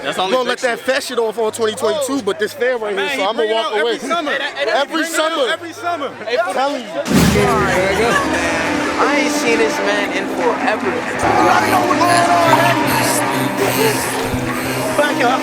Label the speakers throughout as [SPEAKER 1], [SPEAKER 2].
[SPEAKER 1] We're gonna let that fat shit off on 2022, but this fair right here, so I'm gonna walk away. Every summer. I'm telling you.
[SPEAKER 2] I ain't seen this man in forever.
[SPEAKER 1] Back up.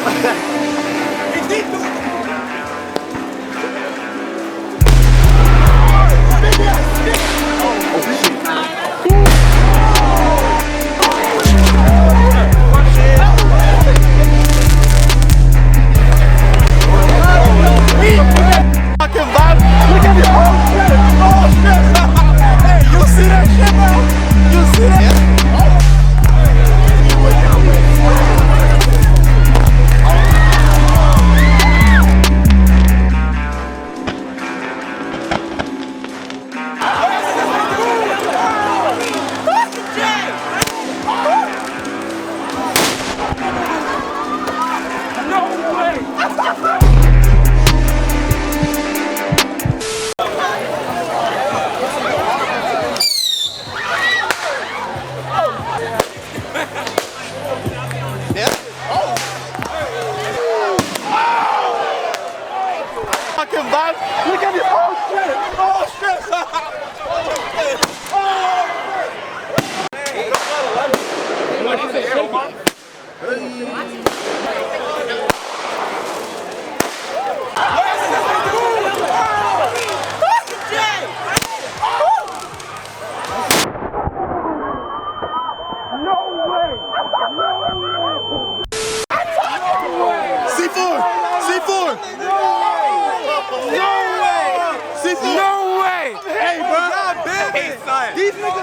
[SPEAKER 1] Look at this. Oh shit! Oh shit!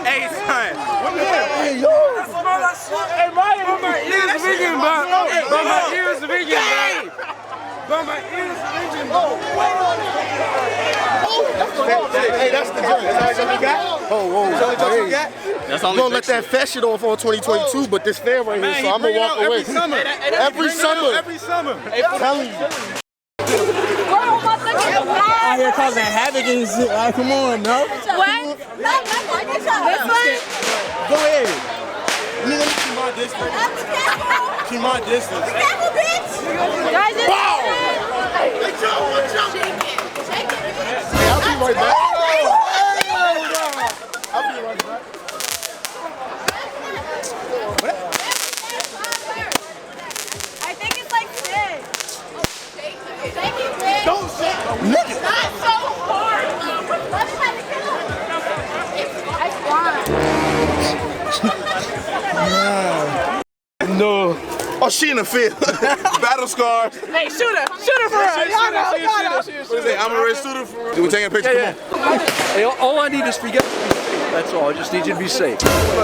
[SPEAKER 3] Hey, son. Hey, yo. Hey, my ears ringing, bro. But my ears ringing, bro. My ears ringing, bro.
[SPEAKER 1] Hey, that's the joint. That's all you got? Oh, whoa. That's all you got? We're gonna let that fat shit off on 2022, but this fair right here, so I'm gonna walk away. Every summer. I'm telling you.
[SPEAKER 4] Out here causing havoc and shit. Like, come on, no.
[SPEAKER 5] What? This one?
[SPEAKER 4] Go ahead. Let me keep my distance. Keep my distance.
[SPEAKER 5] Be careful, bitch. Guys, it's
[SPEAKER 1] Hey, Joe, watch out.
[SPEAKER 5] Shake it, bitch.
[SPEAKER 1] Hey, I'll be right back. I'll be right back.
[SPEAKER 5] I think it's like this. Shake it, bitch.
[SPEAKER 1] Don't shake it. Nigga.
[SPEAKER 5] Not so hard. Let me have the kill.
[SPEAKER 1] No. Oh, she in the field. Battle scars.
[SPEAKER 5] Hey, shoot her for real. Y'all know.
[SPEAKER 1] What is it? I'm a red shooter for real. We taking a picture?
[SPEAKER 6] Yeah. Come on. Hey, all I need is for you guys to be safe. That's all. I just need you to be safe.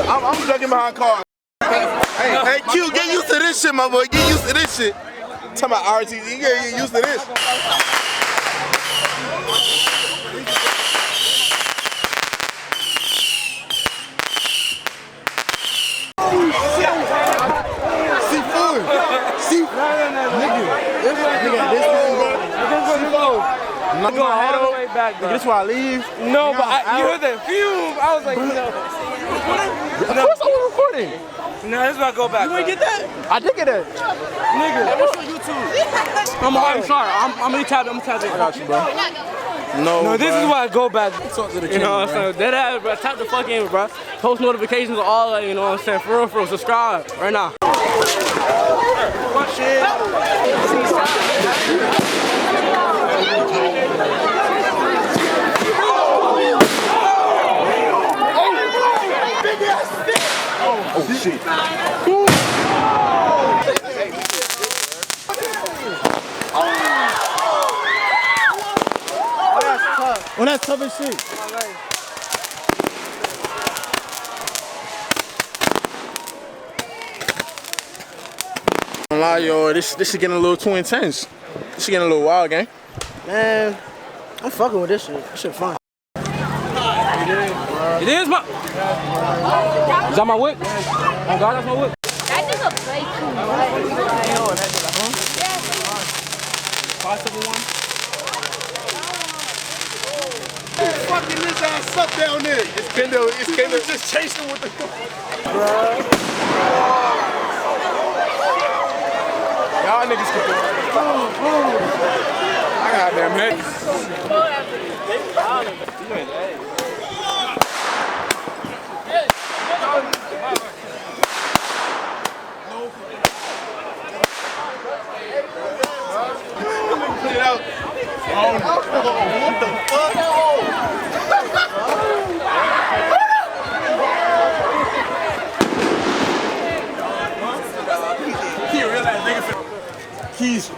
[SPEAKER 1] I'm ducking behind cars. Hey, Q, get used to this shit, my boy. Get used to this shit. Talking about RTG, you gotta get used to this.
[SPEAKER 3] I'm going all the way back, bro.
[SPEAKER 1] This is why I leave.
[SPEAKER 3] No, but you heard the fume. I was like, no.
[SPEAKER 1] Of course I was recording.
[SPEAKER 3] No, this is why I go back. You ain't get that?
[SPEAKER 1] I did get that.
[SPEAKER 3] Nigga. Hey, what's on YouTube? I'm sorry. I'm gonna tap it. I got you, bro. No, this is why I go back.
[SPEAKER 1] Talk to the
[SPEAKER 3] You know what I'm saying? Dead ass, bro. Tap the fuck in, bro. Post notifications and all that, you know what I'm saying? For real, subscribe right now. Shit.
[SPEAKER 1] Oh shit.
[SPEAKER 4] Oh, that's tough as shit.
[SPEAKER 1] Don't lie, yo, this is getting a little too intense. This is getting a little wild, gang.
[SPEAKER 4] Man, I'm fucking with this shit. This shit fun.
[SPEAKER 3] It is my. Is that my whip? Oh God, that's my whip.
[SPEAKER 5] That nigga play too much.
[SPEAKER 3] 571.
[SPEAKER 1] Fucking this ass up down there. It's Kendall just chasing with the. Y'all
[SPEAKER 3] Y'all niggas can do it. I got damn head.
[SPEAKER 1] Put it out. Oh, what the fuck?
[SPEAKER 7] Keys.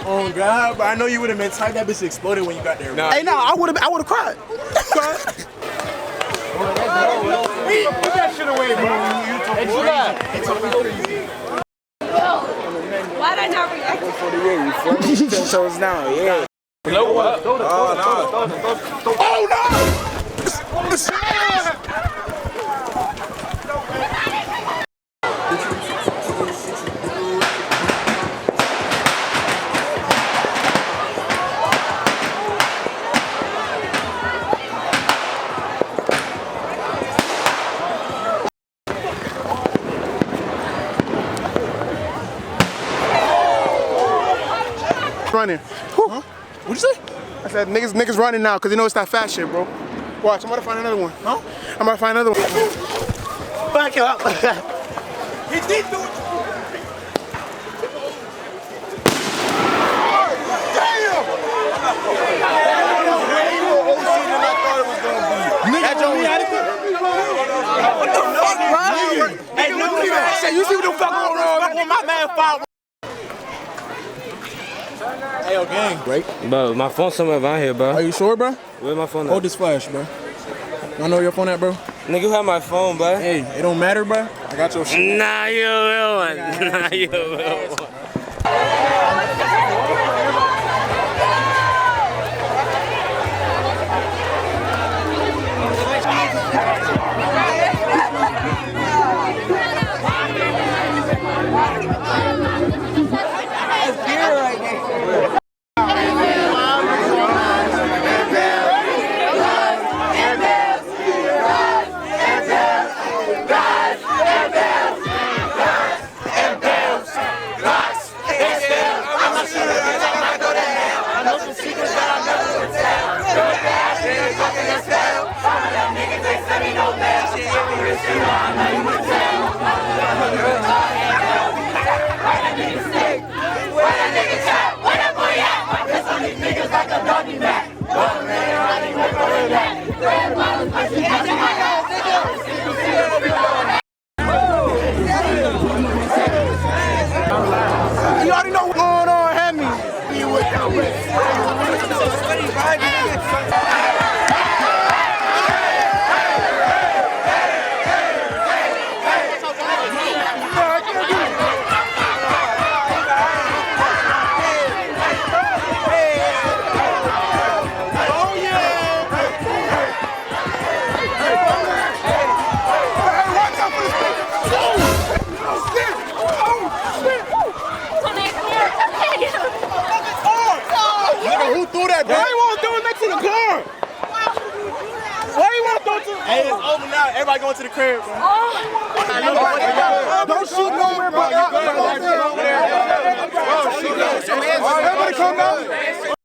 [SPEAKER 7] Oh God, but I know you would have been tight. That bitch exploded when you got there.
[SPEAKER 1] Hey, no, I would have cried.
[SPEAKER 3] Put that shit away, bro.
[SPEAKER 5] Why'd I not react?
[SPEAKER 2] For the year, you feel me? 10 toes down, yeah.
[SPEAKER 3] Blow up.
[SPEAKER 1] Oh, no! Running. Huh?
[SPEAKER 7] What'd you say?
[SPEAKER 1] I said niggas running now because they know it's that fast shit, bro. Watch, I'm gonna find another one. Huh? I'm gonna find another one. Back it up.
[SPEAKER 7] He did do it.
[SPEAKER 1] You see what the fuck going on with my man foul?
[SPEAKER 7] Hey, yo, gang. Right?
[SPEAKER 2] Bro, my phone's somewhere around here, bro.
[SPEAKER 7] Are you sure, bro?
[SPEAKER 2] Where's my phone at?
[SPEAKER 7] Hold this flash, bro. I know where your phone at, bro.
[SPEAKER 2] Nigga, you have my phone, bro.
[SPEAKER 7] Hey, it don't matter, bro. I got your shit.
[SPEAKER 2] Nah, you a real one. Nah, you a real one.
[SPEAKER 1] You already know what's going on, have me. Be with y'all.
[SPEAKER 7] Hey, it's over now. Everybody going to the crib, bro.
[SPEAKER 1] Don't shoot nowhere, bro. Everybody come down.